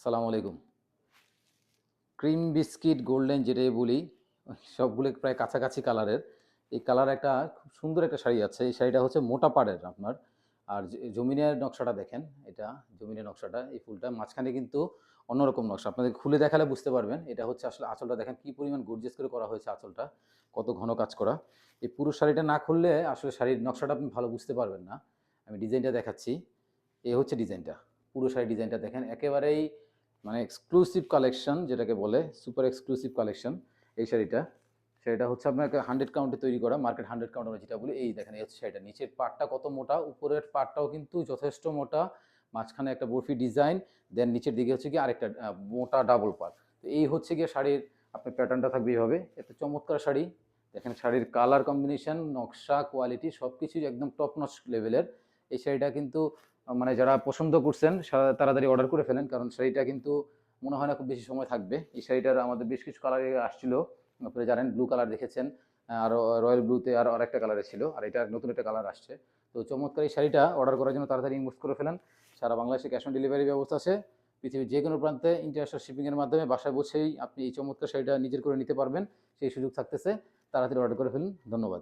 আসসালামু আলাইকুম। Cream biscuit golden যেটাই বলি, সবগুলো প্রায় কাছাকাছি কালারের। এই কালার একটা খুব সুন্দর একটা শাড়ি আছে। এই শাড়িটা হচ্ছে মোটা পাড়ের আপনার। আর জমিনের নকশাটা দেখেন, এটা জমিনের নকশাটা, এই ফুলটা মাঝখানে কিন্তু অন্যরকম নকশা। আপনাদের খুলে দেখালে বুঝতে পারবেন। এটা হচ্ছে আসলে আঁচলটা দেখেন কি পরিমাণ গর্জিয়াস করে করা হয়েছে আঁচলটা। কত ঘন কাজ করা। এই পুরো শাড়িটা না খুললে আসলে শাড়ির নকশাটা আপনি ভালো বুঝতে পারবেন না। আমি ডিজাইনটা দেখাচ্ছি। এই হচ্ছে ডিজাইনটা। পুরো শাড়ির ডিজাইনটা দেখেন। একেবারেই মানে এক্সক্লুসিভ কালেকশন যেটাকে বলে, সুপার এক্সক্লুসিভ কালেকশন এই শাড়িটা। শাড়িটা হচ্ছে আপনাকে 100 কাউন্টে তৈরি করা, মার্কেট 100 কাউন্ট আমরা যেটা বলি। এই দেখেন, এই হচ্ছে শাড়িটা। নিচের পাড়টা কত মোটা, উপরের পাড়টাও কিন্তু যথেষ্ট মোটা। মাঝখানে একটা বরফি ডিজাইন, দেন নিচের দিকে হচ্ছে গিয়ে আরেকটা মোটা ডাবল পাড়। তো এই হচ্ছে গিয়ে শাড়ির আপনার প্যাটার্নটা থাকবে এইভাবে। এত চমৎকার শাড়ি। দেখেন শাড়ির কালার কম্বিনেশন, নকশা, কোয়ালিটি সব কিছুই একদম টপ নচ লেভেলের। এই শাড়িটা কিন্তু মানে যারা পছন্দ করছেন তাড়াতাড়ি অর্ডার করে ফেলেন, কারণ শাড়িটা কিন্তু মনে হয় না খুব বেশি সময় থাকবে। এই শাড়িটার আমাদের বেশ কিছু কালারে আসছিল, আপনারা জানেন। ব্লু কালার দেখেছেন, আরও রয়্যাল ব্লুতে আর আরেকটা কালারে ছিল, আর এটা নতুন একটা কালার আসছে। তো চমৎকার এই শাড়িটা অর্ডার করার জন্য তাড়াতাড়ি ইনবক্স করে ফেলেন। সারা বাংলাদেশে ক্যাশ অন ডেলিভারি ব্যবস্থা আছে। পৃথিবীর যে কোনো প্রান্তে ইন্টারন্যাশনাল শিপিংয়ের মাধ্যমে বাসায় বসেই আপনি এই চমৎকার শাড়িটা নিজের করে নিতে পারবেন, সেই সুযোগ থাকতেছে। তাড়াতাড়ি অর্ডার করে ফেলুন। ধন্যবাদ।